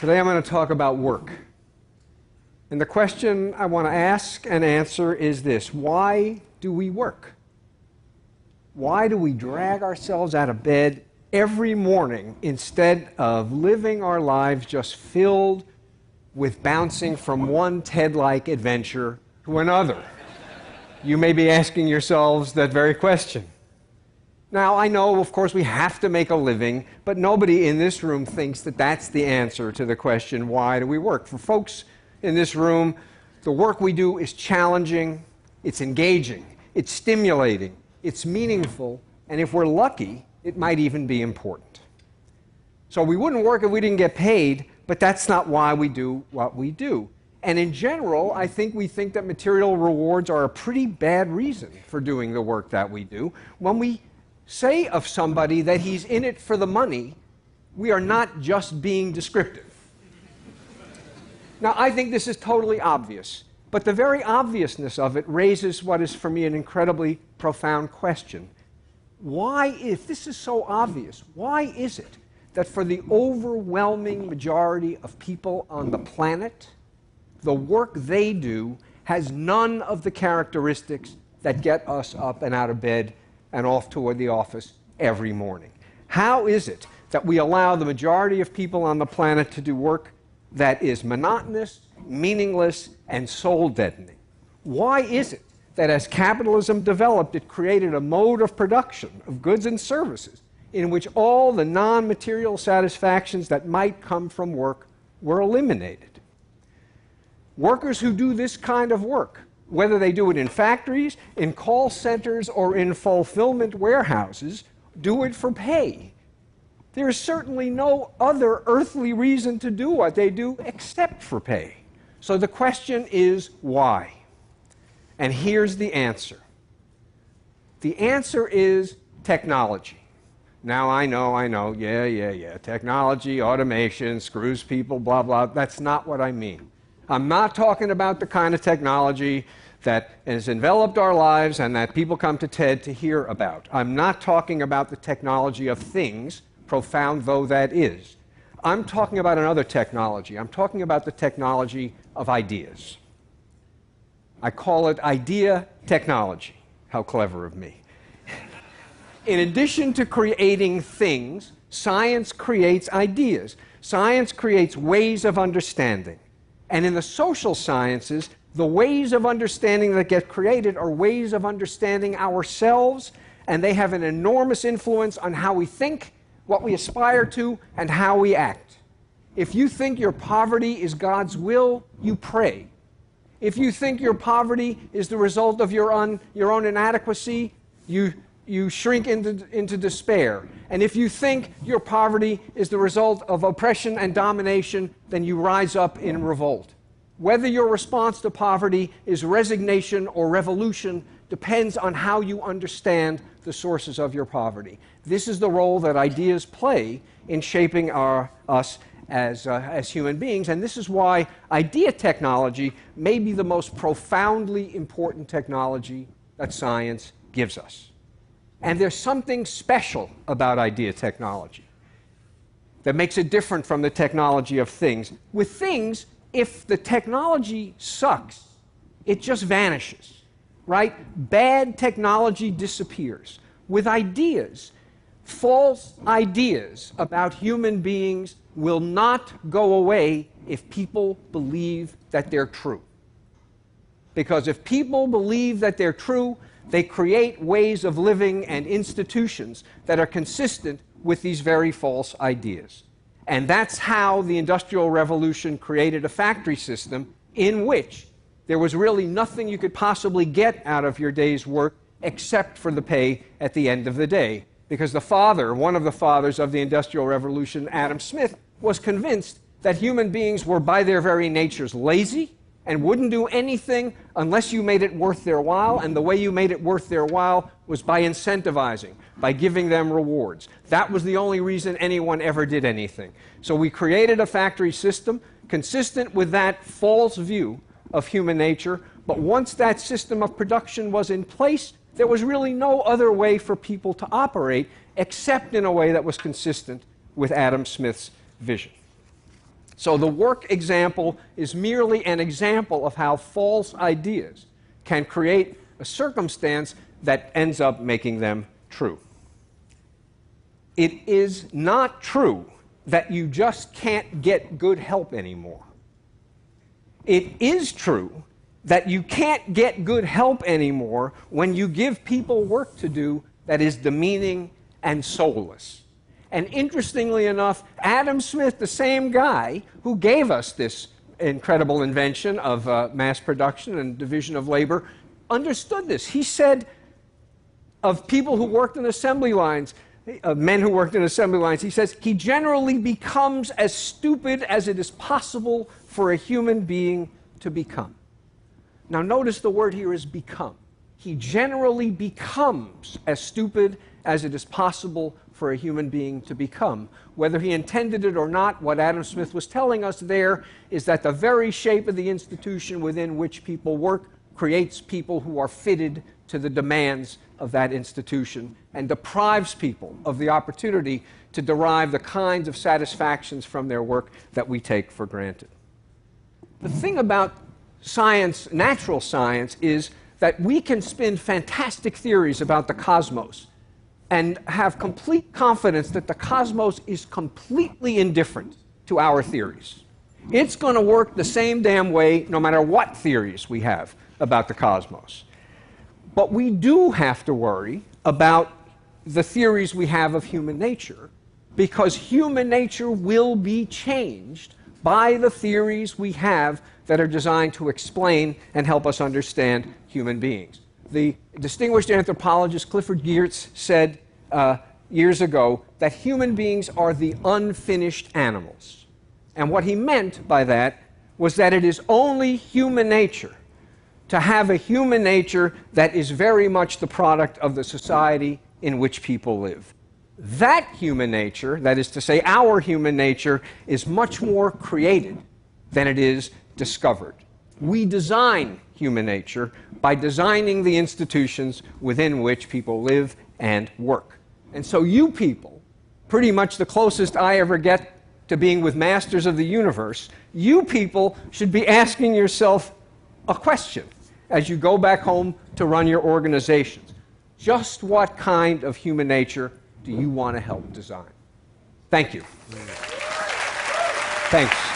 Today I'm going to talk about work. And the question I want to ask and answer is this: why do we work? Why do we drag ourselves out of bed every morning instead of living our lives just filled with bouncing from one TED-like adventure to another? You may be asking yourselves that very question. Now, I know, of course, we have to make a living, but nobody in this room thinks that that's the answer to the question, why do we work? For folks in this room, the work we do is challenging, it's engaging, it's stimulating, it's meaningful, and if we're lucky, it might even be important. So we wouldn't work if we didn't get paid, but that's not why we do what we do. And in general, I think we think that material rewards are a pretty bad reason for doing the work that we do. When we say of somebody that he's in it for the money, we are not just being descriptive. Now, I think this is totally obvious, but the very obviousness of it raises what is for me an incredibly profound question. Why, if this is so obvious, why is it that for the overwhelming majority of people on the planet, the work they do has none of the characteristics that get us up and out of bed and off toward the office every morning? How is it that we allow the majority of people on the planet to do work that is monotonous, meaningless, and soul-deadening? Why is it that as capitalism developed, it created a mode of production of goods and services in which all the non-material satisfactions that might come from work were eliminated? Workers who do this kind of work, whether they do it in factories, in call centers, or in fulfillment warehouses, do it for pay. There is certainly no other earthly reason to do what they do except for pay. So the question is, why? And here's the answer. The answer is technology. Now, I know, yeah, technology, automation, screws people, blah, blah. That's not what I mean. I'm not talking about the kind of technology that has enveloped our lives and that people come to TED to hear about. I'm not talking about the technology of things, profound though that is. I'm talking about another technology. I'm talking about the technology of ideas. I call it idea technology. How clever of me. In addition to creating things, science creates ideas. Science creates ways of understanding. And in the social sciences, the ways of understanding that get created are ways of understanding ourselves, and they have an enormous influence on how we think, what we aspire to, and how we act. If you think your poverty is God's will, you pray. If you think your poverty is the result of your own inadequacy, you shrink into despair. And if you think your poverty is the result of oppression and domination, then you rise up in revolt. Whether your response to poverty is resignation or revolution depends on how you understand the sources of your poverty. This is the role that ideas play in shaping us as human beings, and this is why idea technology may be the most profoundly important technology that science gives us. And there's something special about idea technology that makes it different from the technology of things. With things, if the technology sucks, it just vanishes, right? Bad technology disappears. With ideas, false ideas about human beings will not go away if people believe that they're true. Because if people believe that they're true, they create ways of living and institutions that are consistent with these very false ideas. And that's how the Industrial Revolution created a factory system in which there was really nothing you could possibly get out of your day's work except for the pay at the end of the day. Because one of the fathers of the Industrial Revolution, Adam Smith, was convinced that human beings were by their very natures lazy and wouldn't do anything unless you made it worth their while, and the way you made it worth their while was by incentivizing, by giving them rewards. That was the only reason anyone ever did anything. So we created a factory system consistent with that false view of human nature, but once that system of production was in place, there was really no other way for people to operate except in a way that was consistent with Adam Smith's vision. So the work example is merely an example of how false ideas can create a circumstance that ends up making them true. It is not true that you just can't get good help anymore. It is true that you can't get good help anymore when you give people work to do that is demeaning and soulless. And interestingly enough, Adam Smith, the same guy who gave us this incredible invention of mass production and division of labor, understood this. He said of people who worked in assembly lines, men who worked in assembly lines, he says, he generally becomes as stupid as it is possible for a human being to become. Now notice the word here is become. He generally becomes as stupid as it is possible for a human being to become. Whether he intended it or not, what Adam Smith was telling us there is that the very shape of the institution within which people work creates people who are fitted to the demands of that institution and deprives people of the opportunity to derive the kinds of satisfactions from their work that we take for granted. The thing about science, natural science, is that we can spin fantastic theories about the cosmos and have complete confidence that the cosmos is completely indifferent to our theories. It's going to work the same damn way no matter what theories we have about the cosmos. But we do have to worry about the theories we have of human nature, because human nature will be changed by the theories we have that are designed to explain and help us understand human beings. The distinguished anthropologist Clifford Geertz said years ago that human beings are the unfinished animals. And what he meant by that was that it is only human nature to have a human nature that is very much the product of the society in which people live. That human nature, that is to say our human nature, is much more created than it is discovered. We design human nature by designing the institutions within which people live and work. And so you people, pretty much the closest I ever get to being with masters of the universe, you people should be asking yourself a question as you go back home to run your organizations. Just what kind of human nature do you want to help design? Thank you. Thanks.